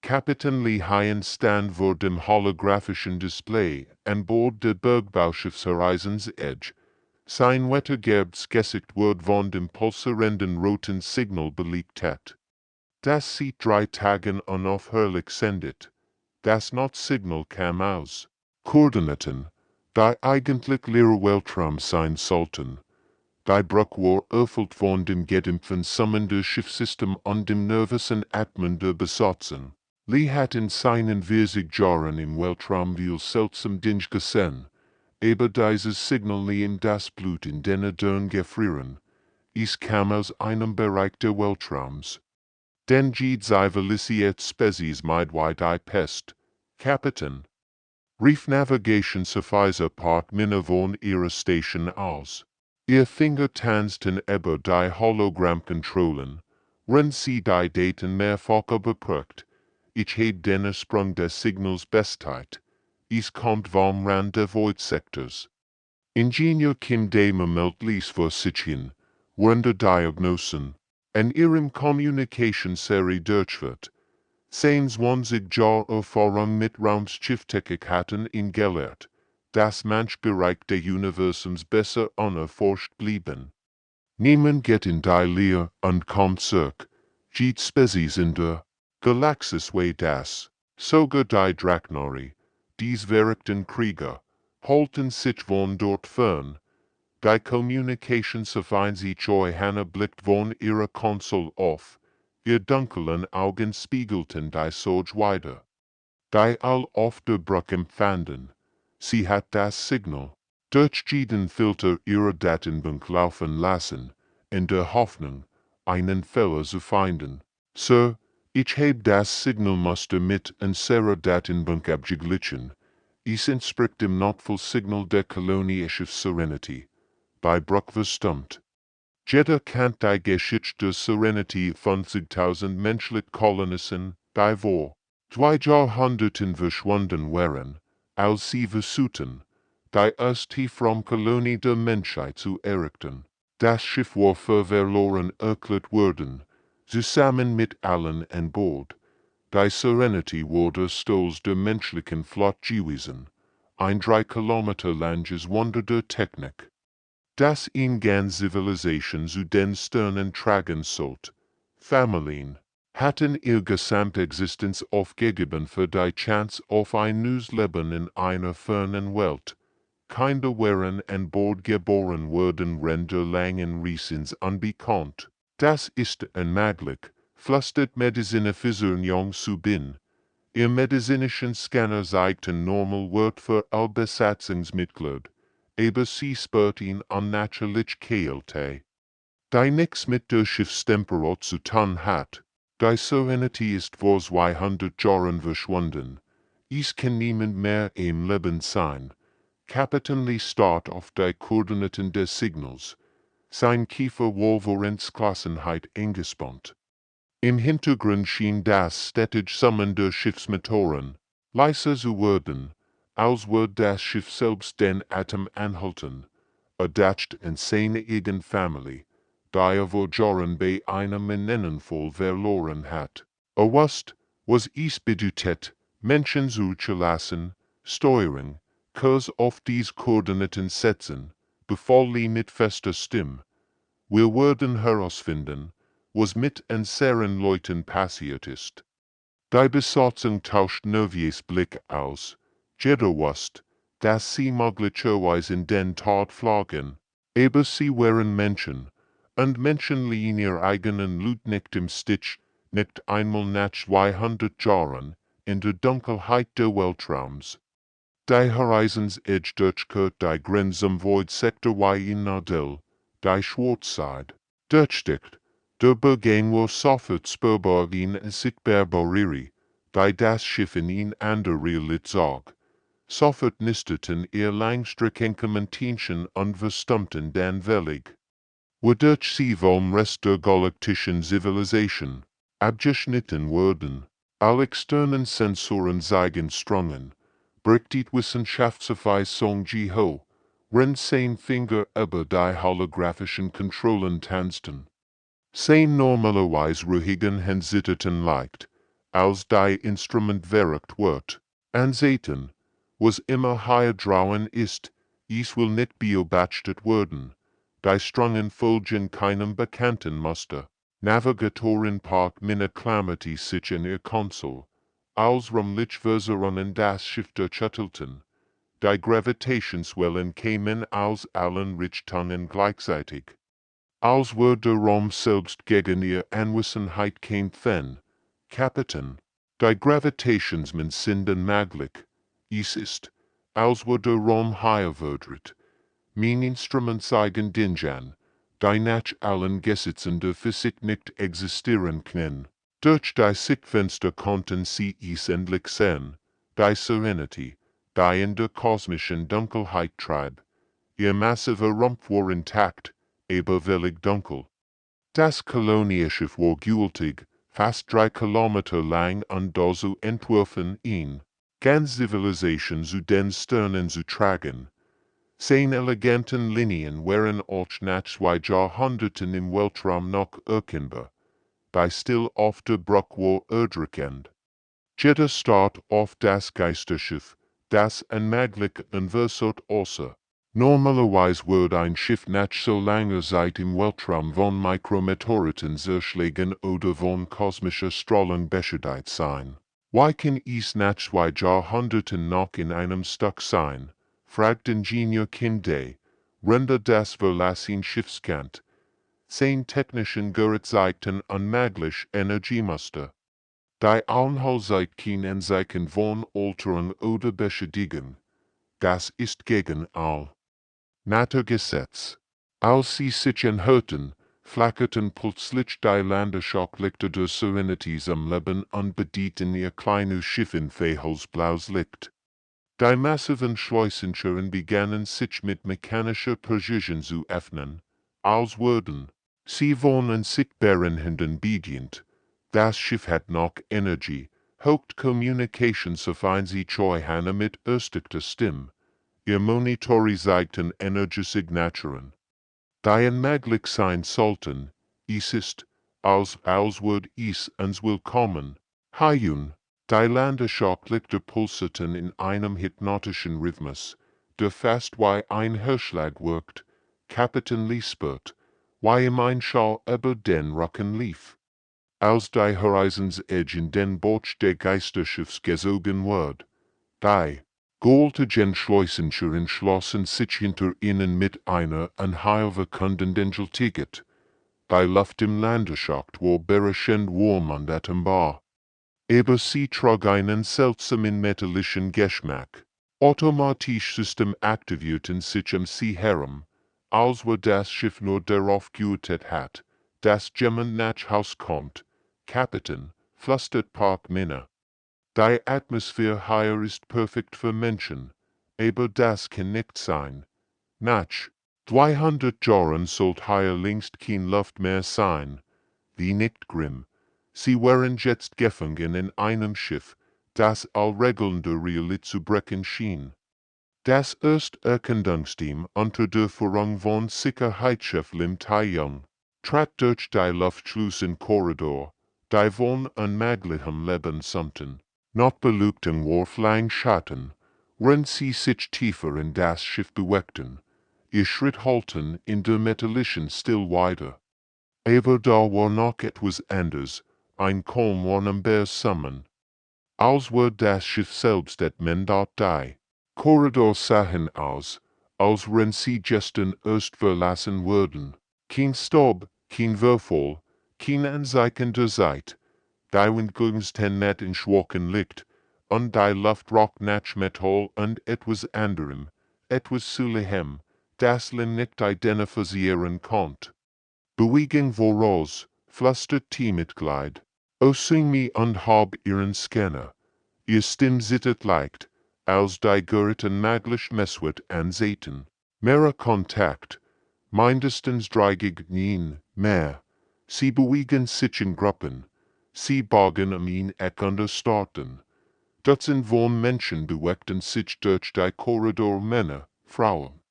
Kapitän Haien stand vor dem holographischen Display an Bord der Bergbauschiffs Horizons Edge. Sein Wettergerbs Gesicht wird von dem pulsierenden roten Signal belegt hat. Das seit 3 Tagen unaufhörlich sendet. Das Notsignal kam aus Koordinaten, die eigentlich leere Weltraum sein sollten. Die Brücke war erfüllt von dem gedämpften Summen des Schiffssystems und dem nervösen Atmen der Besatzung. Lee hat in seinen 40 Jahren im Weltraum viel seltsam Dinge gesehen, aber dieses Signal nie in das Blut in den Dörren gefrieren. Es kam aus einem Bereich der Weltraums. Den zivilisiert Spezies midweit die Pest. Kapitän. Rief Navigation Sufficer Part Minna von ihrer Station aus. Ihr Finger tanzten über die Hologrammkontrollen, wenn sie die Daten mehrfach überprüft. Ich heb den Sprung des Signals Bestheit. Es kommt vom Rand der Voidsektors. Ingenieur Kim Dame meldt lies vor sich hin, während der Diagnosen, an ihrem Kommunikationsserie durchführt. 22 Jahre Erfahrung mit Raumschifftätigkeiten in gelehrt, dass manch Bereich des Universums besser unerforscht blieben. Niemand geht in die Lehre und kommt zurück, geht Spezies in der Galaktische way das, sogar die Drachnori, dies verrückten Krieger, halten sich von dort fern. Die Kommunikation sofern sich Hanna blickt von ihrer Konsole auf, ihr dunklen Augen spiegelten die Sorge weiter. Die all auf der Brücke empfanden. Sie hat das Signal durch jeden Filter ihrer Datenbank laufen lassen, in der Hoffnung, einen Fehler zu finden. Sir, ich habe das Signalmuster mit unserer Datenbank abgeglichen. Es entspricht dem Notfallsignal der Kolonie Schiff Serenity. Bei Bruck verstummt. Jeder kennt die Geschichte der Serenity 50.000 menschliche Kolonisten, die vor 2 Jahrhunderten verschwunden waren, als sie versuchten, die erste Kolonie der Menschheit zu errichten. Das Schiff war verloren erklärt worden, zusammen mit allen an Bord. Die Serenity wurde Stolz der menschlichen Flotte gewesen, ein 3 Kilometer langes Wunder der Technik. Das in ganz Zivilisation zu den Sternen tragen sollte. Familien hatten ihr Gesamtexistenz aufgegeben für die Chance auf ein neues Leben in einer fernen Welt. Kinder waren an Bord geboren worden Ränder langen Riesens unbekannt. Das ist unmöglich, flüstert Medizinerversicherung zu bin. Ihr medizinischen Scanner zeigten normal Wert für all Besatzungsmitglied. Aber sie spürt ihn unnatürlich Kälte. Die nix mit der Schiffstemperatur zu tun hat. Die Serenity ist vor 200 Jahren verschwunden. Es kann niemand mehr im Leben sein. Kapitän Lee starrt auf die Koordinaten des Signals. Sein Kiefer war vor Entschlossenheit eingespannt. Im Hintergrund schien das stetig Summen der Schiffsmotoren leiser zu werden, als würde das Schiff selbst den Atem anhalten, erdacht in seine eigene Familie, die vor Jahren bei einem Ernennenfall verloren hat. Erwusst, was es bedeutet, Menschen zu lassen, Steuerung, Kurs auf diese Koordinaten setzen, befahl Lee mit fester Stimme. Wir werden herausfinden, was mit unseren Leuten passiert ist. Die Besatzung tauscht nervös Blick aus. Jeder wusste, dass sie möglicherweise in den Tod flogen, aber sie waren Menschen, und Menschen liehen ihr eigenen Blut nicht im Stich, nicht einmal nach 200 Jahren, in der Dunkelheit der Weltraums. Die Horizons Edge durchquert die Grenze Void Sektor Y in Nadel, die Schwarzseite, durchsticht, der Bergang war sofort spürbar in sichtbar Barriere, die das Schiff in ihn andere Litzog. Sofort nisteten ihr langstreckige Männchen und verstummten den Weg. Wodurch sie vom Rest der galaktischen Zivilisation abgeschnitten wurden. Alle externen Sensoren zeigen Strungen, bricht die Wissenschaftsverweisung ho, wenn sein Finger über die holographischen Kontrollen tanzten. Sein normalerweise ruhigen Händen zitterten leicht, als die Instrument verrückt wird. Anzeten, was immer hier drauen ist, es will nicht beobachtet werden. Die Strungen folgen keinem bekannten Muster. Navigatoren park minne Klammerti sich in ihr Konsole, als Lichtversorungen das Schiff durchschüttelten. Die Gravitationswellen kämen aus allen Richtungen gleichzeitig. Als würde der Raum selbst gegen ihr Anwesenheit kämpfen. Kapitän, die Gravitationsmen sind unmöglich. Es ist, als würde der Raum höher wird. Mein Instrument zeigen Dingen, die nach allen Gesetzen der Physik nicht existieren können. Durch die Sichtfenster konnten sie es endlich sehen. Die Serenity, die in der kosmischen Dunkelheit trieb. Ihr massiver Rumpf war intakt, aber völlig dunkel. Das Kolonieschiff war gültig, fast 3 Kilometer lang und dazu entworfen ihn, ganz Zivilisation zu den Sternen zu tragen. Seine eleganten Linien waren auch nach 2 Jahrhunderten im Weltraum noch erkennbar. Die still auf der Brücke war erdrückend. Jeder Start auf das Geisterschiff, das unmöglich unversort außer. Normalerweise wird ein Schiff nach so langer Zeit im Weltraum von Mikrometeoriten zerschlagen oder von kosmischer Strahlung beschädigt sein. Wie kann es nach 2 Jahrhunderten noch in einem Stück sein? Fragt Ingenieur Kinde, Render das Verlassen Schiffskant. Sein technischen Gerätzeiten unmöglich Energiemuster. Die Anhaltszeit kann Zeichen von Alterung oder Beschädigung. Das ist gegen all Naturgesetz. Als sie sich hörten, flackerten plötzlich die Landesschockleuchter der Serenities am Leben und bedienten ihr kleines Schiff in blaues Licht. Die massiven Schleusenscheren begannen sich mit mechanischer Präzision zu öffnen, als würden sie von unsichtbaren Händen bedient. Das Schiff hat noch Energie, haucht Communication sofern sie Treuhane mit erstigter Stimme. Ihr Monitore zeigten Energiesignaturen. Die unmöglich sein sollten, es ist, als würd es uns willkommen heißen. Die Landesschockleuchter pulsierten in einem hypnotischen Rhythmus, der fast wie ein Hörschlag wirkt. Kapitän Liesbert, wie im Einschall über den Rücken lief. Als die Horizons Edge in den Bauch der Geisterschiffs gezogen wird, die goldenen Schleusenscheren schlossen sich hinter ihnen mit einer unheilverkündenden Ticket. Die Luft im Landeschacht war berauschend warm und atembar. Aber sie trug einen seltsamen metallischen Geschmack. Automatisch System aktivierten sich sie herum, als wir das Schiff nur darauf gewartet hat, dass jemand nach Haus kommt. Kapitän, flüstert Park Minna. Die Atmosphäre hier ist perfekt für Menschen, aber das kann nicht sein. Nach 200 Jahren sollte hier längst kein Luft mehr sein. Wie nicht grimm. Sie waren jetzt gefangen in einem Schiff, das all Regeln der Realität zu brechen schien. Das Ersterkundungsteam unter der Führung von Sicherheitschef Lim Tae-young trat durch die Luftschleusen Korridor, die von unmöglichem Leben summten. Not Beleuchtung warf lang Schatten, während sie sich tiefer in das Schiff bewegten. Ihr Schritt halten in der metallischen Still weiter. Aber da war noch etwas anderes, ein Kolm war am Bersummen. Als war das Schiff selbst et men dort die Korridor sahen aus, als wenn sie gestern erst verlassen würden. Kein Staub, kein Würfel, kein Anzeichen der Zeit. Die Windgegenstände net in schwachen Licht, und die Luft roch nach Metall und etwas anderem, etwas Zulehem, das Lim nicht identifizieren konnte. Bewegung voraus, flüstert Teammitglied. O sing me und hab ihren Scanner. Ihr Stimm zittert leicht, als die Geräte möglich messwert ansäten. Mehrer Kontakt, mindestens 3 gegen mehr. Sie bewegen sich in Gruppen. Sie bogen ihn einander starten. Dutzend von Menschen bewegten sich durch die Korridor Männer, Frauen.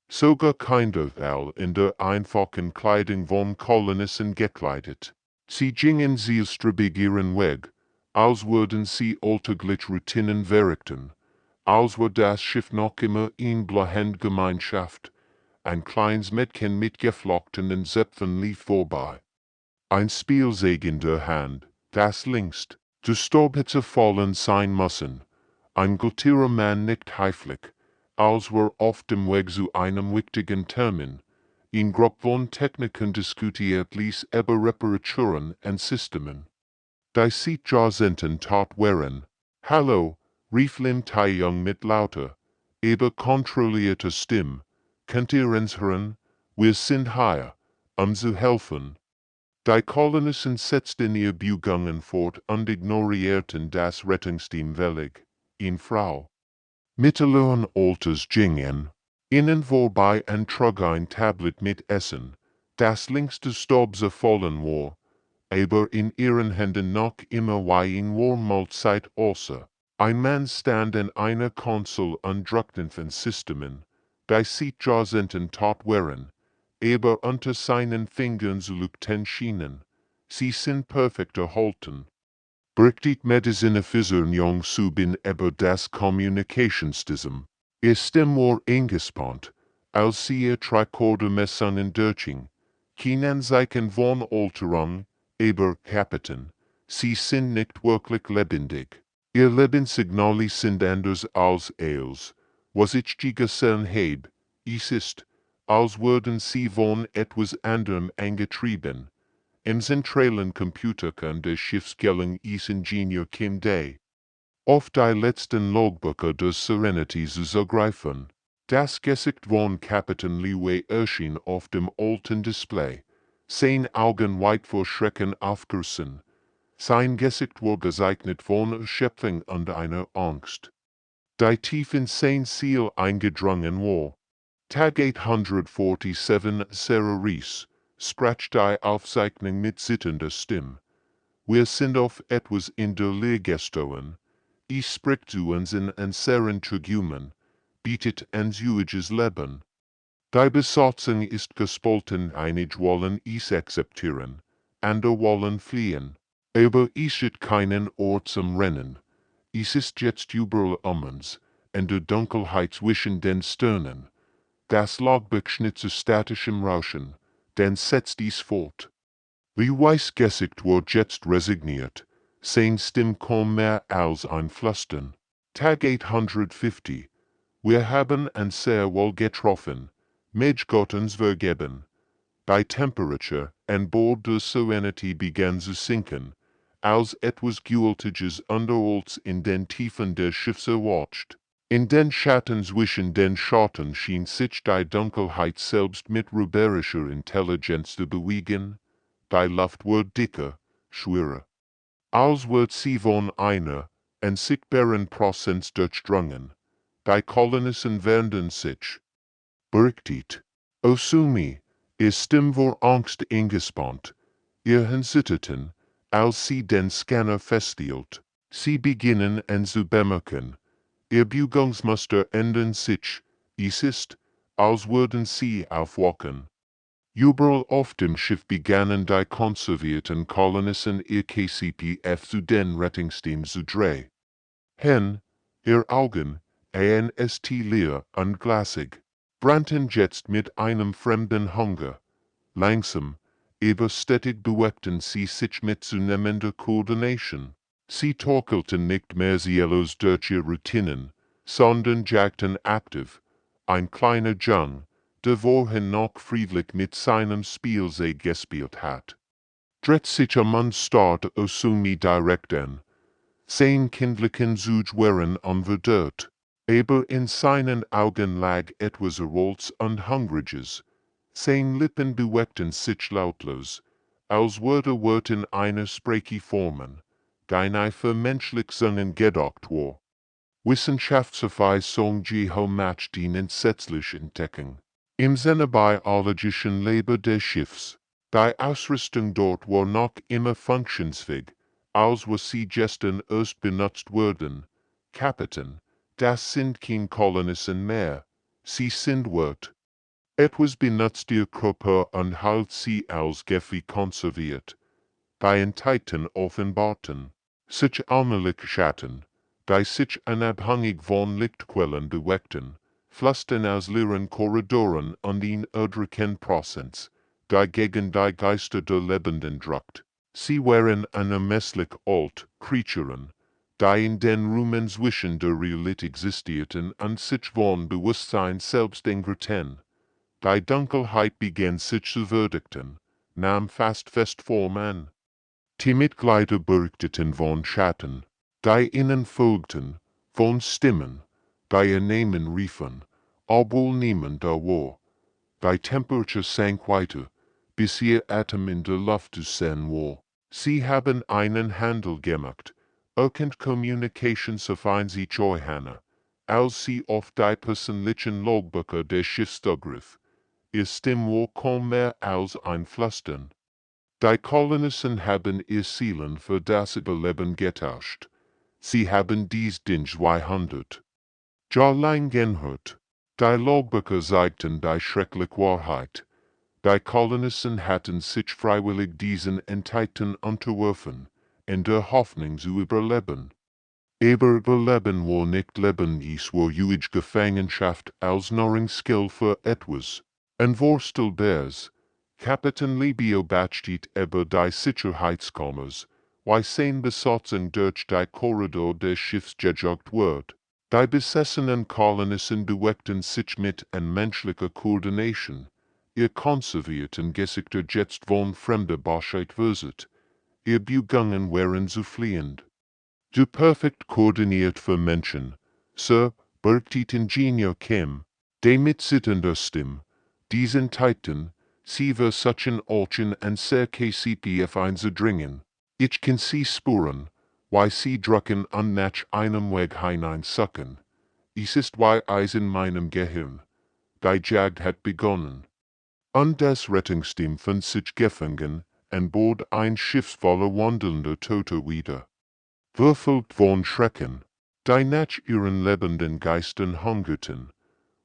Sogar Kinder in der einfachen Kleidung von Kolonisten gekleidet. Sie gingen zielstrebig ihren Weg, als würden sie alltäglich Routinen verrichten, als war das Schiff noch immer in Gemeinschaft. Ein kleines Mädchen mit geflochtenen Zöpfen lief vorbei. Ein Spielzeug in der Hand, das längst gestorben hätte fallen sein müssen. Ein guter Mann nicht heiflich, als war auf dem Weg zu einem wichtigen Termin. In Gruppe von Technikern diskutiert ließ über Reparaturen und Systemen. Die Sichtjahrzehnten tat wären. Hallo, rief Lin Taeyong mit lauter, aber kontrollierter Stimme. Könnt ihr uns hören? Wir sind hier, zu helfen. Die Kolonisten setzten ihr Bewegungen fort und ignorierten das Rettungsteam völlig. Eine Frau mittleren Alters ging ihnen vorbei und trug ein Tablet mit Essen, das längst staubzerfallen war, aber in ihren Händen noch immer wie in Mahlzeit außer. Ein Mann stand an einer Konsole und drückte von Systemen, die Sichtjahrzehnten tot waren, aber unter seinen Fingern zu leuchten schienen. Sie sind perfekt erhalten. Berichtet Mediziner Versicherung zu bin über das Kommunikationssystem. Ihr Stimme war eingespannt, als sie ihr Tricorder-Messungen durchging. Keinen Zeichen von Alterung, aber Kapitän, sie sind nicht wirklich lebendig. Ihr Lebenssignale sind anders als als, was ich gesehen habe. Es ist, als würden sie von etwas anderem angetrieben. Im zentralen Computerkern des Schiffsgelängs ist Ingenieur Kim Day. Auf die letzten Logbücher des Serenity zu zugreifen. Das Gesicht von Kapitän Liu erschien auf dem alten Display. Sein Augen weit vor Schrecken aufgerissen. Sein Gesicht war gezeichnet von Erschöpfung und einer Angst, die tief in sein Ziel eingedrungen war. Tag 847 Sarah Rees, sprach die Aufzeichnung mit zitternder Stimme. Wir sind auf etwas in der Lehr gestoßen. Ich sprich zu uns in unseren Tragümen, bietet uns ruhiges Leben. Die Besatzung ist gespalten, einige wollen es akzeptieren, andere wollen fliehen. Aber es hat keinen Ort zum Rennen. Es ist jetzt überall uns, in der Dunkelheit zwischen den Sternen. Das Logbuch schnitt zu statischem Rauschen, dann setzt es fort. Lewis Gesicht war jetzt resigniert, sein Stimme kaum mehr als ein Flüstern. Tag 850. Wir haben uns sehr wohl getroffen, möge Gott uns vergeben. Die Temperatur an Bord der Serenity begann zu sinken, als etwas Gewaltiges unter uns in den Tiefen des Schiffs erwacht. In den Schatten zwischen den Schatten schien sich die Dunkelheit selbst mit räuberischer Intelligenz zu bewegen. Die Luft war dicker, schwerer. Als wird sie von einer unsichtbaren Präsenz durchdrungen. Die Kolonisten wenden sich. Berichtet. Osumi, ihr Stimme war Angst eingespannt. Ihr zitterten, als sie den Scanner festhielt. Sie beginnen an zu bemerken. Ihr Bewegungsmuster ändern sich. Es ist, als würden sie aufwachen. Überall auf dem Schiff begannen die konservierten Kolonisten ihr KCPF zu den Rettungsteams zu drehen. Ihr Augen, ANST leer und glasig, brannten jetzt mit einem fremden Hunger. Langsam, aber stetig bewegten sie sich mit zunehmender Koordination. Sie torkelten nicht mehr ziellos durch ihre Routinen, sondern jagten aktiv. Ein kleiner Jung, der vorhin noch friedlich mit seinem Spielzeug gespielt hat, dreht sich und starrt Osumi direkt an. Sein kindlichen Zug waren unverdört, aber in seinen Augen lag etwas Erholts und Hungriges. Sein Lippen bewegten sich lautlos, als würde Wörter eine Sprache formen, die nicht für menschlich Singen gedacht war. Wissenschaftsverweisung macht die entsetzliche Entdeckung. Im Sinne biologischen Leben des Schiffs. Die Ausrüstung dort war noch immer funktionsfähig, als was sie gestern erst benutzt wurden. Kapitän, das sind kein Kolonisten mehr. Sie sind Wort. Etwas benutzt ihr Körper und hält sie als Gefühl konserviert. Die Entiteiten offenbarten sich allmählich schatten, die sich unabhängig von Lichtquellen bewegten, flüstern aus leeren Korridoren an den erdrücken Prozents, die gegen die Geister der Lebenden drückt. Sie waren unermesslich alt Creaturen, die in den Räumen zwischen der Realität existierten und sich von Bewusstsein selbst engreten. Die Dunkelheit begann sich zu verdichten, nahm fest Form an. Die Mitglieder berichteten von Schatten, die ihnen folgten, von Stimmen, die ihr Namen riefen, obwohl niemand da war. Die Temperatur sank weiter, bis ihr Atem in der Luft zu sehen war. Sie haben einen Handel gemacht, erkennt Communications auf ein sie Johanna, als sie auf die persönlichen Logbücher des Schiffs zugriff. Ihr Stimme war kaum mehr als ein Flüstern. Die Kolonisten haben ihr Zielen für das Überleben getauscht. Sie haben dies den 200 Jahre gehört. Die Logbücher zeigten die schreckliche Wahrheit. Die Kolonisten hatten sich freiwillig diesen Entiteiten unterworfen, in der Hoffnung zu überleben. Aber Überleben war nicht Leben, es war ewige Gefangenschaft als Nahrungsmittel für etwas. Ein Wurstel des Kapitän Libio besteht über die Sicherheitskammers, wie sein Besatzung durch die Korridor des Schiffs gejagt wird. Die besessenen Kolonisten bewegten sich mit menschlicher Koordination. Ihr konservierten Gesichter jetzt von fremder Bosheit verset. Ihr Bewegungen waren zu fliehend. Du perfekt koordiniert für Menschen, Sir, berichtet Ingenieur Kim, der mit zitternder Stimme, diesen Titan, sie versuchen Olchen und sehr KCPF einzudringen. Ich kann sie spuren, wie sie drücken und nach einem Weg hineinsucken. Es ist wie Eis in meinem Gehirn. Die Jagd hat begonnen. Und das Rettungsteam fand sich gefangen an Bord ein Schiffs voller wandelnder Toter wieder. Verfolgt von Schrecken, die nach ihren lebenden Geistern hungerten,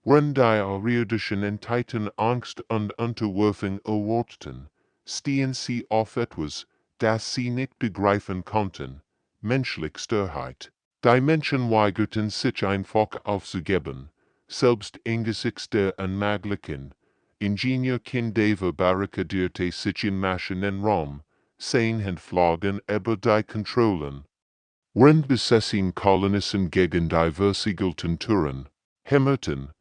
wenn die außerirdischen Entiteiten Angst und Unterwerfung erwarteten, stehen sie auf etwas, das sie nicht begreifen konnten, Menschlichkeit. Die Menschen weigerten sich einfach aufzugeben, selbst angesichts der Unmöglichen. Ingenieur Kindeva barrikadierte sich im Maschinenraum, sein Handflagen über die Kontrollen. Wenn besessen Kolonisten gegen die versiegelten Türen hämmerten,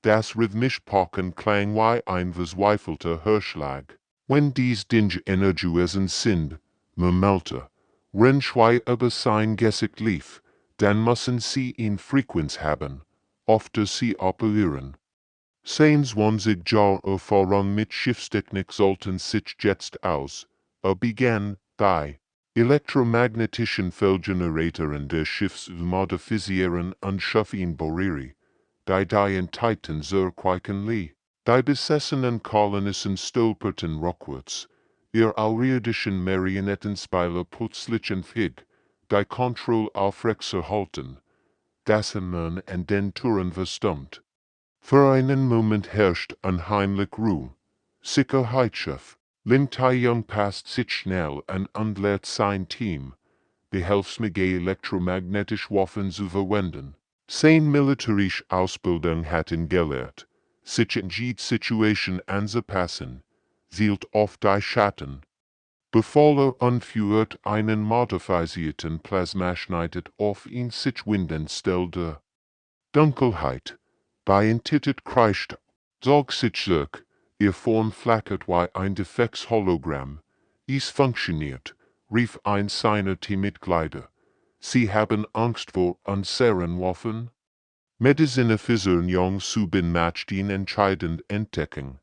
das rhythmisch Pochen klang wie ein verzweifelter Hörschlag. Wenn dies Dinge energiösen sind, murmelte, wenn Schrei über sein Gesicht lief, dann müssen sie in Frequenz haben, öfter sie operieren. 20 Jahre voran mit Schiffstechnik sollten sich jetzt aus, begann, die elektromagnetischen Feldgeneratoren des Schiffs zu modifisieren und schaffen Boriri, die Entiteiten zur Quakenli. Die besessenen Kolonisten stolperten rückwärts, ihr außerirdischen Marionettenspieler plötzlich entfig, die Kontrolle aufrechtzuerhalten, das Immun an den Türen verstummt. Für einen Moment herrscht unheimlich Ruhe. Sicherheitschef, Lin Tai-Young passt sich schnell an und lehrt sein Team, behelfsmäßige elektromagnetische Waffen zu verwenden. Sein militärische Ausbildung hat ihn gelehrt, sich in jede Situation anzupassen, zielt auf die Schatten. Bevor unführt einen modifizierten Plasmaschneidet auf ihn sich winden stellte. Dunkelheit. Bei entittet kreischt, zog sich zurück, ihr Form flackert wie ein defektes Hologramm. Es funktioniert, rief ein seiner Teammitglieder. Sie haben Angst vor unseren Waffen? Mediziner versuchen Jungs zu den entscheidend entdecken.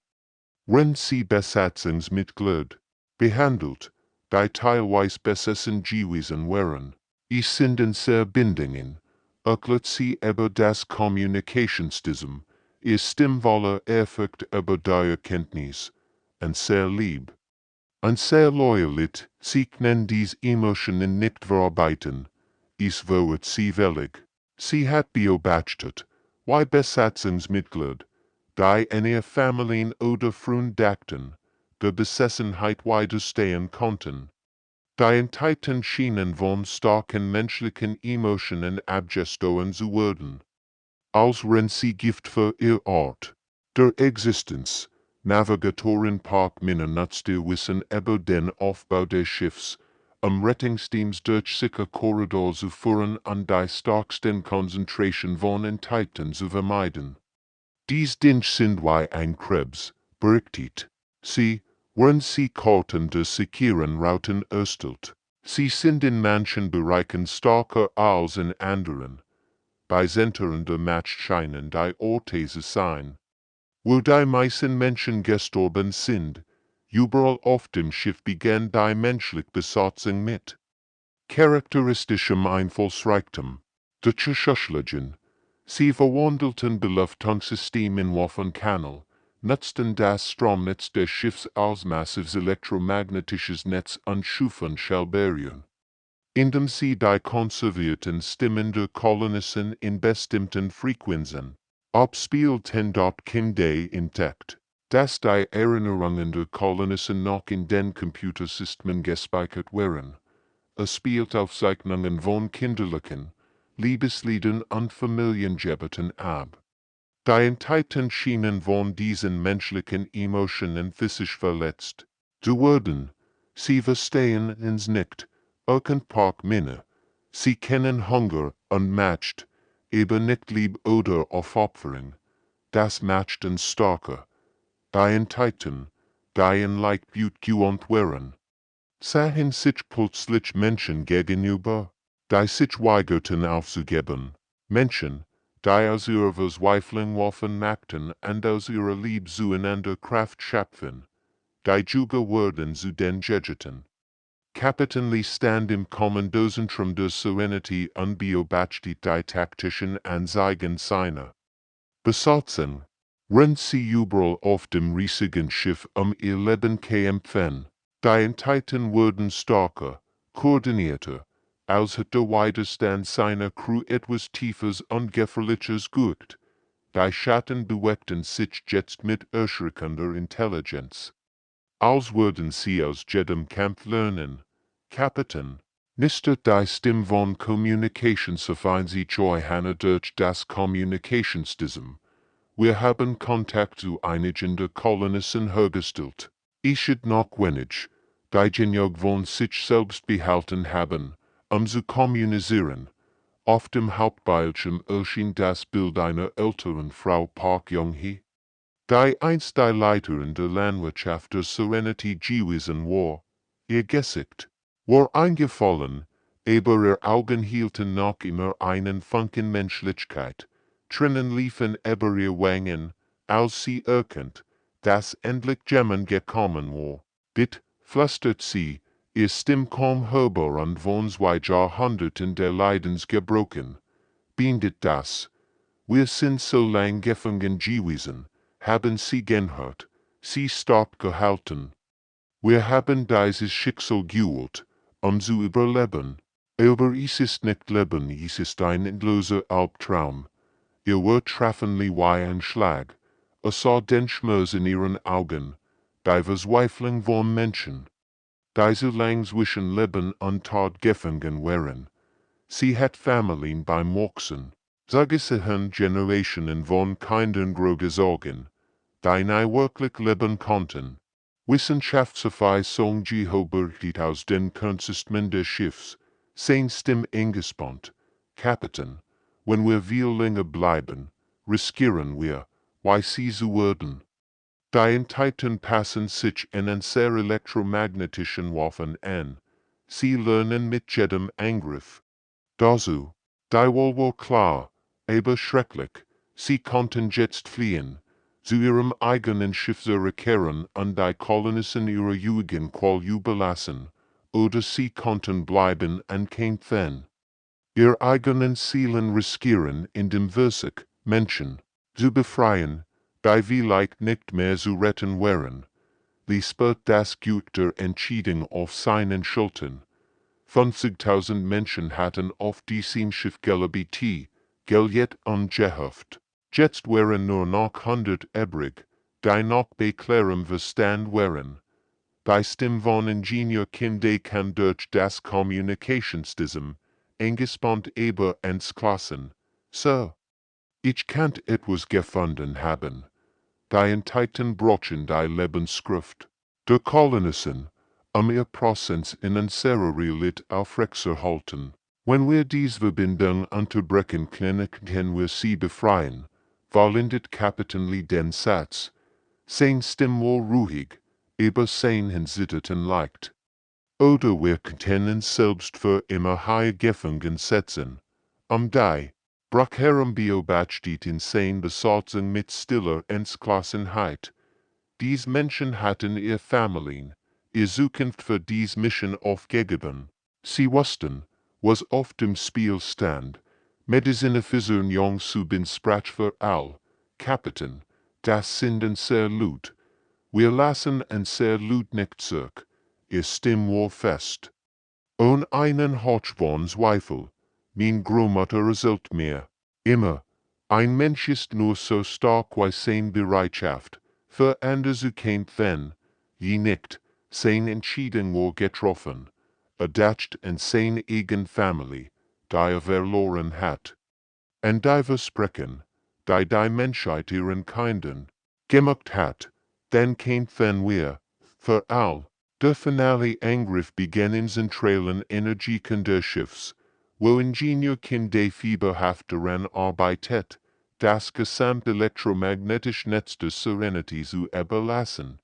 Wenn sie Besatzungsmitglied behandelt, die teilweise besessen gewesen waren, es sind in Verbindungen. Erklärt sie über das Kommunikationssystem, ihr Stimmvoller Ehrfurcht über die Erkenntnis, und sehr lieb. Und sehr loyalit, sie können diese Emotionen nicht verarbeiten, es wird sie willig. Sie hat beobachtet, wie Besatzungsmitglied, die in ihr Familien oder Freund dachten, der Besessenheit widerstehen konnten. Die enthalten Schienen von starken menschlichen Emotionen abgestoßen zu werden. Als wenn sie Gift für ihr Art der Existenz, Navigatoren Park Minen nutzte Wissen über den Aufbau des Schiffs, Rettungsteams durch sicke Korridor zu führen und die starksten Konzentration von Enthalten zu vermeiden. Dies Dinge sind wie ein Krebs, berichtet. Sie, wenn sie Karten des sicheren Routen erstellt. Sie sind in manchen Bereichen stärker als in anderen. Bei Zentren der Macht scheinen die Orte zu sein, wo die meisten Menschen gestorben sind. Überall auf dem Schiff begann die menschliche Besatzung mit charakteristischem Einfallsreichtum. Deutsche Schüchlerchen. Sie verwandelten Belüftungssystem in Waffenkanal, nutzten das Stromnetz des Schiffs als massives elektromagnetisches Netz und schufen Schallbarrieren, indem sie die konservierten Stimmen der Kolonisten in bestimmten Frequenzen abspielten. Dort Kinder entdeckt, dass die Erinnerungen der Kolonisten noch in den Computersystemen gespeichert waren. Spieltaufzeichnungen von kinderlichen Liebesliedern und Familiengebeten ab. Die Enthalten schienen von diesen menschlichen Emotionen physisch verletzt zu werden. Sie verstehen uns nicht, Park Minne. Sie kennen Hunger und Macht, aber nicht Lieb oder Aufopferung. Das macht uns starker. Die Enthalten, die in Leid gewohnt waren, sahen sich plötzlich Menschen gegenüber, die sich weigerten aufzugeben. Menschen, die aus ihrer Verzweiflung Waffen machten und aus ihrer Liebe zueinander Kraft schöpfen, die Juga wurden zu den Gegeten. Kapitän stand im Kommandozentrum der Serenity und beobachtet die taktischen Anzeigen seiner Besatzung, während sie überall auf dem riesigen Schiff ihr Leben kämpfen. Die Enthalten wurden stärker, koordinierter, als hat der Widerstand seiner Crew etwas Tiefes und Gefährliches guckt. Die Schatten bewegten sich jetzt mit erschreckender Intelligenz. Als würden sie aus jedem Kampf lernen. Kapitän, nicht die Stimme von Communication verfeind sich Hanna durch das Kommunikationssystem. Wir haben Kontakt zu einigen der Kolonisten hergestellt. Ich noch wenig, die genug von sich selbst behalten haben, zu kommunizieren. Auf dem Hauptbildschirm erschien das Bild einer älteren Frau Park Jung-hee, die einst die Leiterin der Landwirtschaft der Serenity gewesen war. Ihr Gesicht war eingefallen, aber ihre Augen hielten noch immer einen Funken Menschlichkeit. Tränen liefen über ihr Wangen, als sie erkennt, dass endlich jemand gekommen war. Bitte, flüstert sie, ihr Stimme kaum hörbar und von 2 Jahrhunderten der Leidens gebrochen. Bindet das. Wir sind so lang gefangen gewesen, haben sie gehört, sie stark gehalten. Wir haben dieses Schicksal gewählt, zu überleben. Aber es ist nicht Leben, es ist ein endloser Albtraum. Ihr Wort treffenly wie ein Schlag. Sah den Schmerz in ihren Augen, die Verzweiflung von Menschen, die so lang zwischen Leben und Tod gefangen waren. Sie hat Familien beim Wachsen, sagesichen Generationen von Kindern großgezogen, die nie wirklich leben konnten. Wissenschaftsfrei Song berichtet aus den Kernsystemen des Schiffs, sein Stimme eingespannt. Kapitän, wenn wir viel länger bleiben, riskieren wir, wie sie zu werden. Die Enthalten passen sich in einen sehr elektromagnetischen Waffen an. Sie lernen mit jedem Angriff. Dazu, die Wahl war klar, aber schrecklich, sie konnten jetzt fliehen, zu ihrem eigenen Schiff zurückkehren und die Kolonisten ihrer Jugend Qual überlassen, oder sie konnten bleiben und kämpfen. Ihr eigenen Seelen riskieren, in dem Versuch, Menschen zu befreien, die vielleicht nicht mehr zu retten wären. Liespert das Gut der Entscheidung auf seinen Schultern. 50.000 Menschen hatten auf diesem Schiff gelebt, gelebt und gehofft. Jetzt wären nur noch 100 übrig, die noch bei klarem Verstand wären. Die Stimme von Ingenieur Kinde kann durch das Kommunikationssystem eingespannt über ens Klassen. So, ich kannt etwas gefunden haben. Die Entiten brochen die Lebensschrift. Der Kolonisten, ihr Prozess in unserer Realität aufrechtzuerhalten. Wenn wir diese Verbindung unterbrechen können wir sie befreien, vollendet Kapitän den Satz. Sein Stimme wohl ruhig, aber sein Hinsitteten leicht. Oder wir können selbst für immer high gefangen setzen. Die Brachherren beobachtet in sein Besatzung mit stiller Entschlossenheit. Dies Menschen hatten ihr Familien, ihr Zukunft für dies Mission aufgegeben. Sie wussten, was auf dem Spiel stand. Medizin Versicherung zu bin Sprach für all. Kapitän, das sind sehr Lut. Wir lassen sehr Lut nicht zurück. Ihr Stimm war fest. Ohne einen Hotchborn Zweifel. Mein Großmutter erzählt mir. Immer. Ein Mensch ist nur so stark wie sein Bereitschaft. Für andere zu kämpfen, je nicht, sein Entscheidung war getroffen, erdacht in seine eigene Familie, die verloren hat. Und die Versprechen, die Menschheit ihren Kindern gemacht hat, dann kämpfen wir, für all. Der finale Angriff begann in zentralen Energien des Schiffs, wo Ingenieur Kinde fieberhaft daran arbeitet, das gesamte elektromagnetische Netz der Serenity zu überlassen.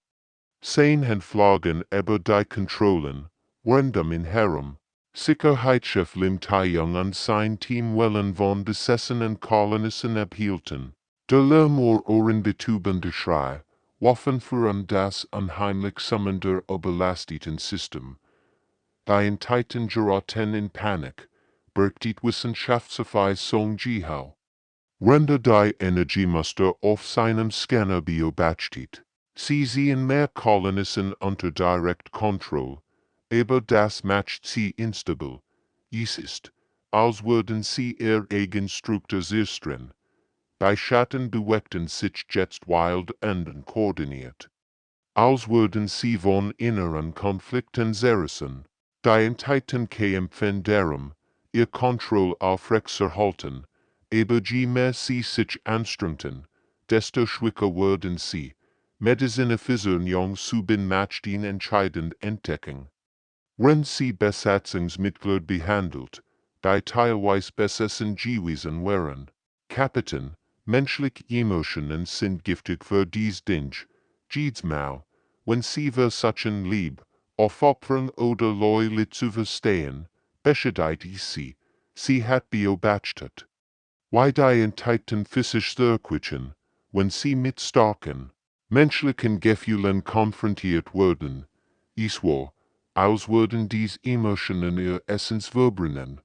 Sein Handflagen über die Kontrollen, rundum in herum. Sicherheitschef Lim Taeyong und sein Team wollen von besessenen Kolonisten abhielten. Der Lärmor ohrenbetäubende Schrei, waffen für das unheimlich summender überlasteten System. Die Entiten geraten in Panik, bergt Wissenschaftsverweisung Jihau. Render die Energiemuster auf seinem Scanner beobachtet. Sie sehen mehr Kolonisten unter Direct Control, aber das macht sie instabil. Es ist, als würden sie ihr eigen Struktur zerstören. Bei Schatten bewegten sich jetzt wild und unkoordiniert. Als würden sie von inneren Konflikten zerrissen. Die Entiten kämpfen darum, ihr Kontroll aufrechtzuerhalten, aber je mehr sie sich anstrengten, desto schwächer wurden sie. Medizin Versicherung zu bin macht den entscheidend entdecken. Wenn sie Besatzungsmitglieder behandelt, die teilweise besessen gewesen wären. Kapitän, menschliche Emotionen sind giftig für dies Ding. Jedes Mal, wenn sie versuchen lieb, aufopfern oder loyal zu verstehen, beschädigt sie hat beobachtet. Wie die Entiten physisch zurückweichen, wenn sie mit starken, menschlichen Gefühlen konfrontiert wurden, es war, als würden dies Emotionen ihr Essenz verbrennen.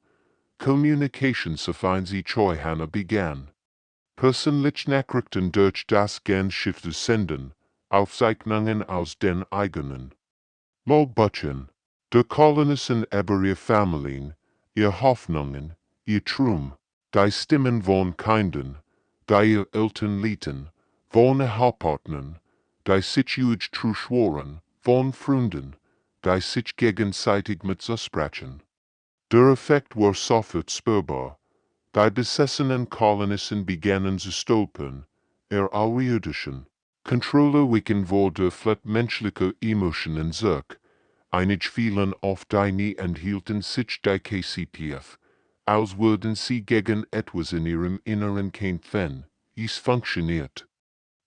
Communication sofern sie Treuhana begann. Persönlich Nachrichten durch das Geisterschiff zu senden, Aufzeichnungen aus den eigenen Logbuchen, der Kolonisten über ihre Familien, ihre Hoffnungen, ihr Traum, die Stimmen von Kindern, die ihr Eltern lieten, von Ehepartnern, die sich euch zuschworen, von Freunden, die sich gegenseitig mit zusprachen. Der Effekt war sofort spürbar. Die besessenen Kolonisten begannen zu stolpern, außerirdischen Controller wichen wurde flat menschliche Emotionen zurück. Einige fielen auf die Knie und hielten sich die KCPF, als würden sie gegen etwas in ihrem Inneren kämpfen. Es funktioniert.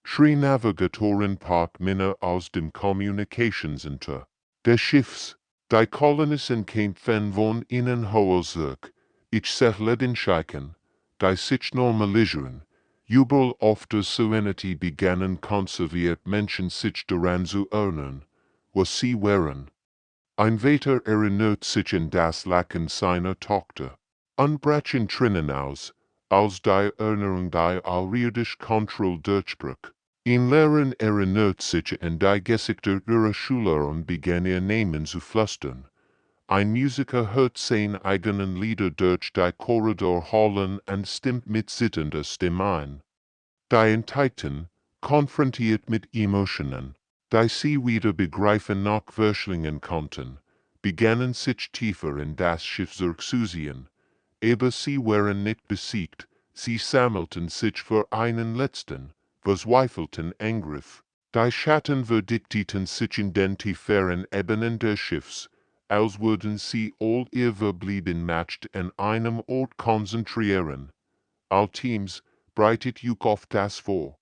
Drei Navigatoren Park Männer aus dem Communicationcenter des Schiffs. Die Kolonisten kämpfen von innen hoher zurück. Ich sehe den Scheiken, die sich normalisieren. Überall auf der Serenity begannen konserviert Menschen sich daran zu erinnern, was sie wären. Ein Väter erinnert sich an das Lachen seiner Tochter. Brechen Trinnen aus, als die Erinnerung die außerirdische Kontrolle durchbrach. Ein Lehrer erinnert sich an die Gesichter ihrer Schüler und begann ihr Namen zu flüstern. Ein Musiker hört seine eigenen Lieder durch die Korridor hallen und stimmt mit zitternder Stimme ein. Die Entiten, konfrontiert mit Emotionen, Die sie wieder begreifen nachwürschlingen konnten, begannen sich tiefer in das Schiff zurückzusehen. Aber sie waren nicht besiegt, sie sammelten sich für einen letzten, verzweifelten Angriff. Die Schatten verdichteten sich in den tieferen Ebenen des Schiffs, als würden sie all ihr Verblieben Macht an einem Ort konzentrieren. Allteams breitet juk auf das vor.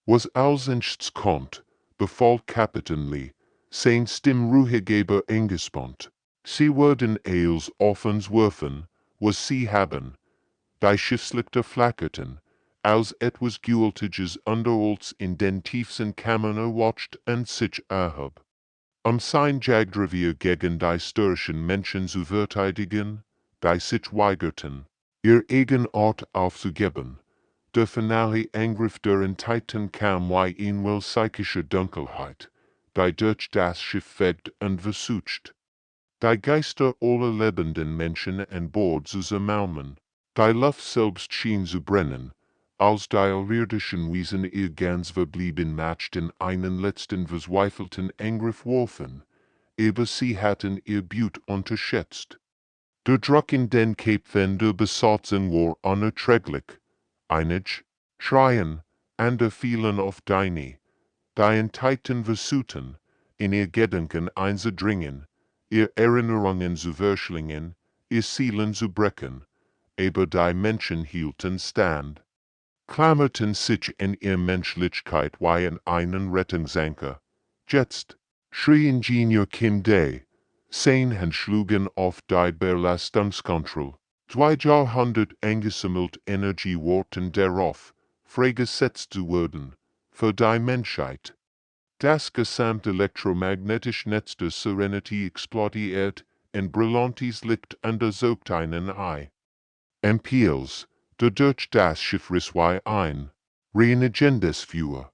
Was als nichts kommt, befahl Kapitän Lee, sein Stimmruhegeber eingespannt. Sie würden als offens werfen, was sie haben. Die Schiffslichter flackerten, als etwas Gültiges unter uns in den tiefsten Kammern erwacht und sich erhob. Sein Jagdrevier gegen die störrischen Menschen zu verteidigen, die sich weigerten, ihr eigen Ort aufzugeben. Der finale Angriff der Entiteiten kam wie in psychischer Dunkelheit, die durch das Schiff fegt und versucht, die Geister aller lebenden Menschen an Bord zu zermalmen. Die Luft selbst schien zu brennen, als die irdischen Wesen ihr ganz verblieben Macht in einen letzten verzweifelten Angriff warfen, aber sie hatten ihr Butt unterschätzt. Der Druck in den Köpfen der Besatzung war unerträglich. Einige schreien, andere fielen auf die Knie. Die Entiteiten versuchten, in ihr Gedanken einzudringen, ihr Erinnerungen zu verschlingen, ihr Seelen zu brechen, aber die Menschen hielten stand, klammerten sich in ihr Menschlichkeit wie in einen Rettungsanker. Jetzt schrie Ingenieur Kim Day, sein Hand schlugen auf die Belastungskontrolle. 2 Jahrhundert angesammelt Energie warten darauf, freigesetzt zu werden, für die Menschheit. Das gesamte elektromagnetische Netz der Serenity explodiert, in brillantes Licht untersucht einen Ei. Impuls, der durch das Schiff riss wie ein reinigendes Feuer.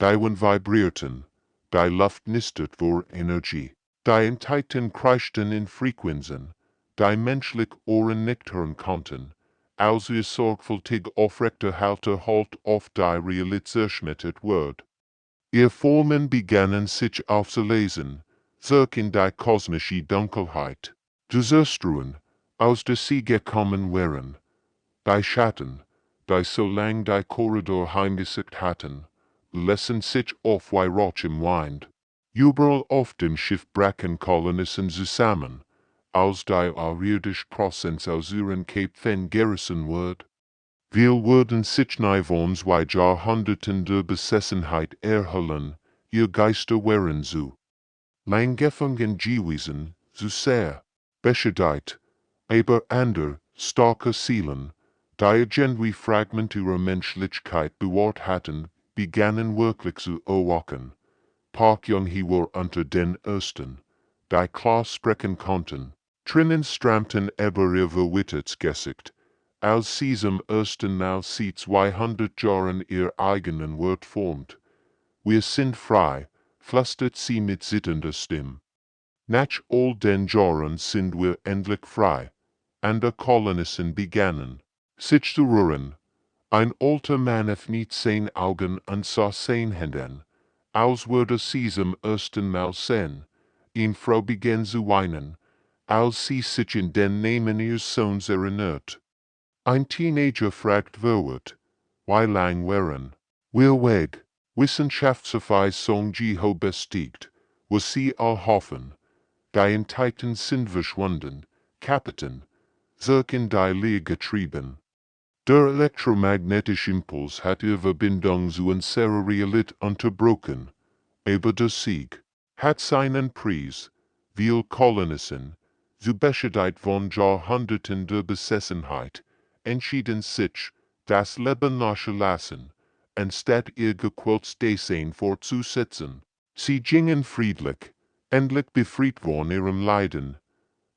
Die Wind vibrierten, die Luft nistert vor Energie. Die Entiteiten kreischten in Frequenzen, die menschlich Ohren nicht hören konnten, als ihr sorgfältig aufrechterhalter Halt auf die realisierschmittet wird. Ihr Formen begannen sich aufzulesen, zurück in die kosmische Dunkelheit. Die Zerstruen, aus der sie gekommen waren. Die Schatten, die so lang die Korridor heimgesucht hatten, lassen sich auf wie Rauch im Wind. Überall auf dem Schiff brachen Kolonisten zusammen, als die irdische Präsenz aus ihren Köpfen gerissen wird. Wir würden sich naiv wie Jahrhunderten der Besessenheit erholen, ihr Geister wären so lang gefangen gewesen, so sehr beschädigt, aber ander, starke Seelen, die irgendwie Fragmente ihrer Menschlichkeit bewahrt hatten, begannen wirklich zu erwachen. Park Jung-hee war unter den Ersten, die klar sprechen konnten. Tränen strömten über ihr verwittertes Gesicht, als sie zum ersten Mal seit 200 Jahren ihr eigenen Wort formt. Wir sind frei, flüstert sie mit zitternder Stimme. Nach all den Jahren sind wir endlich frei. Andere Kolonisten begannen, sich zu rühren. Ein alter Mann öffnet seine Augen und sah sein Händen, als würde sie zum ersten Mal sehen. Eine Frau begann zu weinen, als sie sich in den Namen ihres Sohns erinnert. Ein Teenager fragt verwirrt, wie lang wären wir weg? Wissenschaftsverweisung Jeho bestiegt, was sie erhoffen. Die Entiteiten sind verschwunden, Kapitän, zurück in die Leere getrieben. Der elektromagnetische Impuls hat ihre Verbindung zu unserer Realität unterbrochen, aber der Sieg hat seinen Preis. Wir Kolonisten, zu beschädigt von Jahrhunderten der Besessenheit, entschieden sich, das Leben nachzulassen, anstatt ihr gequältes Dasein fortzusetzen. Sie gingen friedlich, endlich befreit von ihrem Leiden.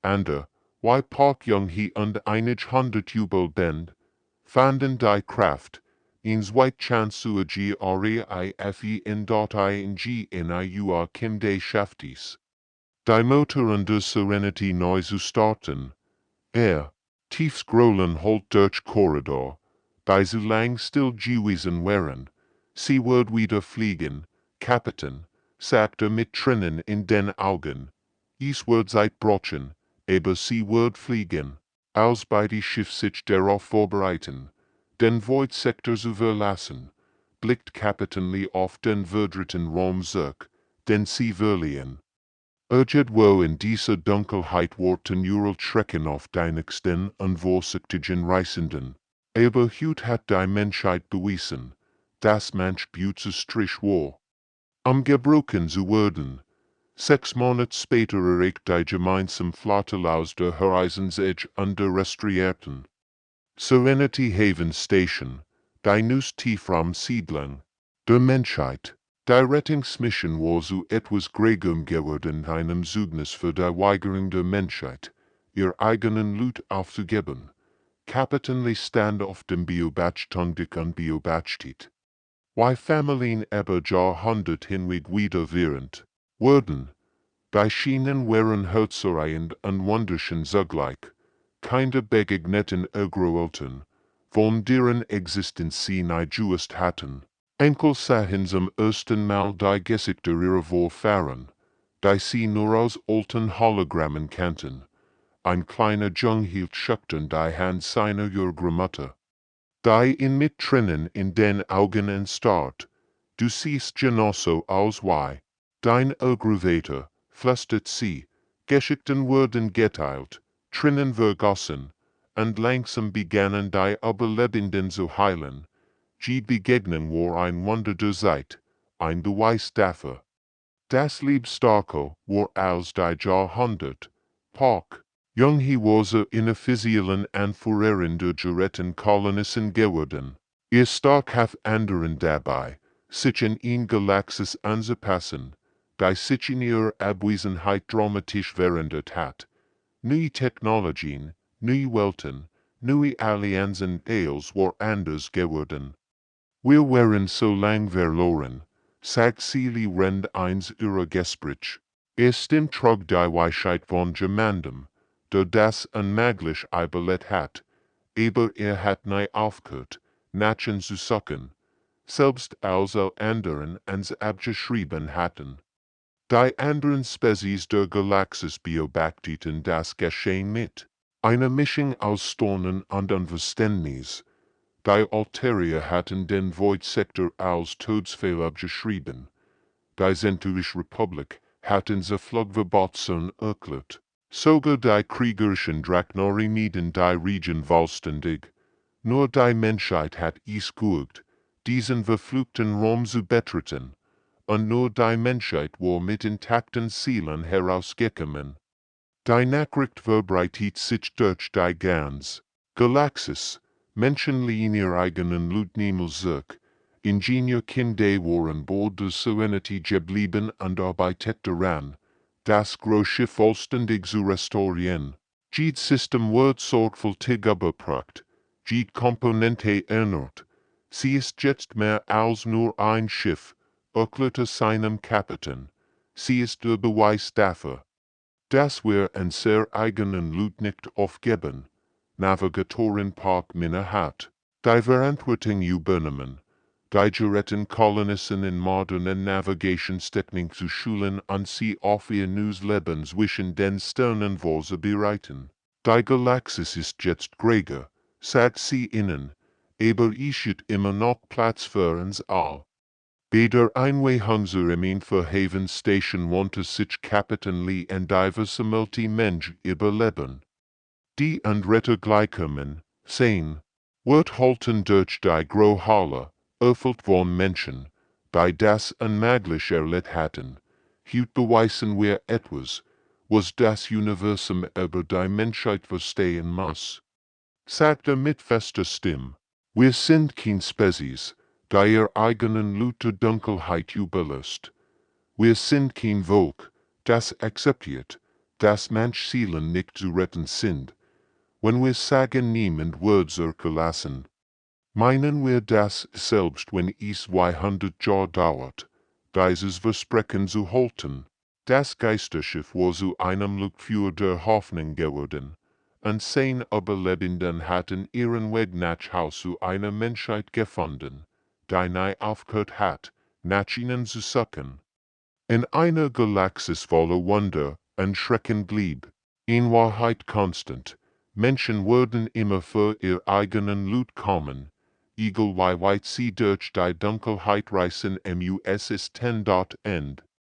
Andere, wie Park Jung-hee und einige hundert Jubelband, fanden die Kraft, in zwei Chance zu HFY-Geschichten Kim Day Schaftis. Die Motoren der Serenity neu zu starten. Tief scrollen holt durch Korridor, die so lang still gewesen waren. Sie wird wieder fliegen, Kapitän, sagte mit Tränen in den Augen. Ich würde seit Brochen, aber sie wird fliegen, als bei die Schiff sich darauf vorbereiten, den Void-Sektor zu verlassen, blickt Kapitän Lee auf den verdrehten Raum zurück, den sie verliehen. Irgendwo in dieser Dunkelheit warten Neural Schrecken auf die nächsten unvorsichtigen Reisenden. Aber heute hat die Menschheit bewiesen, dass manch Bütze Strich war, gebrochen zu werden. 6 Monate später erreicht die gemeinsame Flotte aus der Horizons-Edge under Restriierten. Serenity Haven Station, die neus Tiefraum-Siedlung der Menschheit. Die Rettungsmission war so etwas Gregum geworden, einem Zeugnis für die Weigerung der Menschheit, ihr eigenen Loot aufzugeben. Kapitän Lee stand auf dem Beobachtung und beobachtet. Wie Familien über Jahrhundert hinweg wiederkehrend wurden. Die Schienen waren herzerreiend und wunderschön zugleich. Keine begegneten Urgrößten, von deren Existenz sie nie gewusst hatten. Enkel sahen zum ersten Mal die Gesichter ihrer Vorfahren, die sie nur aus alten Hologrammen kannten. Ein kleiner Jung hielt schüchtern die Hand seiner Urgroßmutter, die ihn mit Tränen in den Augen anstarrt. Du siehst genauso aus wie dein Urgroßvater, flüstert sie. Geschichten wurden geteilt, Tränen vergossen, und langsam begannen die Überlebenden zu heilen. Die Begegnung war ein Wunder der Zeit, ein Beweis dafür. Das Liebstarke war als die Jahrhundert, Park, jung he was inoffiziellen Anführerin der geretteten Kolonisten geworden. Ihr stark hath anderen dabei, sich in ihn Galaxis anzupassen, die sich in ihrer Abwesenheit dramatisch verändert hat. Neue Technologien, neue Welten, neue Allianzen als war anders geworden. Wir waren so lang verloren, sagt Celie Rend eins ihrer Gespräch. Stimmt trug die Weisheit von jemandem, der das unmöglich überlebt hat, aber hat nie aufgehört, Nachrichten zu suchen, selbst als anderen ans abgeschrieben hatten. Die anderen Spezies der Galaxis beobachteten das Geschehen mit. Eine Mischung aus Staunen und Unverständnis. Die Alterier hatten den Void-Sektor als Todesfall abgeschrieben. Die Zenturische Republik hatten sie Flugverbotszone erklärt. Sogar die kriegerischen Drachnori mieden die Region vollständig. Nur die Menschheit hat es gewagt, diesen verfluchten Raum zu betreten. Und nur die Menschheit war mit intakten Zielen herausgekommen. Die Nachricht verbreitet sich durch die ganze Galaxis. Menschen liehen ihr eigenen Loot niemals zurück. Ingenieurkinder waren Bord der Serenity geblieben und arbeitet daran, das Großschiff vollständig zu restaurieren. Jedes System wird sorgfältig überprüft, jede Komponente erneuert. Sie ist jetzt mehr als nur ein Schiff, erklärte seinem Kapitän. Sie ist der Beweis dafür, dass wir unser eigenen Loot nicht aufgeben. Navigatoren Park Minna hat, die Verantwortung übernehmen, die geretteten Kolonisten in modernen Navigationstechnik zu schulen und sie auf ihr neues Leben zwischen den Sternen vorzubereiten. Die Galaxis ist jetzt größer, sagt sie ihnen, aber es gibt immer noch Platz für uns all. Bei der Einweihung zur Haven Station wandte sich Kapitän Lee an die versammelte Mensch überleben. Die Retter gleichkommen, sehen, wird halten durch die Großhalle, erfüllt von Menschen, die das unmöglich erlebt hatten. Heute beweisen wir etwas, was das Universum über die Menschheit verstehen muss. Sagte mit fester Stimme, wir sind kein Spezies, die ihr eigenen Loot der Dunkelheit überlässt. Wir sind kein Volk, das akzeptiert, dass manch Seelen nicht zu retten sind. Wenn wir sagen niemand wird zurückgelassen, meinen wir das selbst wenn es 200 Jahre dauert, dieses Versprechen zu halten. Das Geisterschiff war zu einem Lückführer der Hoffnung geworden, und 10 Überlebenden hatten ihren Weg nach Haus zu einer Menschheit gefunden, die nie aufgehört hat, nach ihnen zu suchen. In einer Galaxis voller Wunder und Schrecken blieb, in Wahrheit konstant, Menschen würden immer für ihr eigenen Loot kommen, egal wie weit sie durch die Dunkelheit reisen. Mus ist 10.end.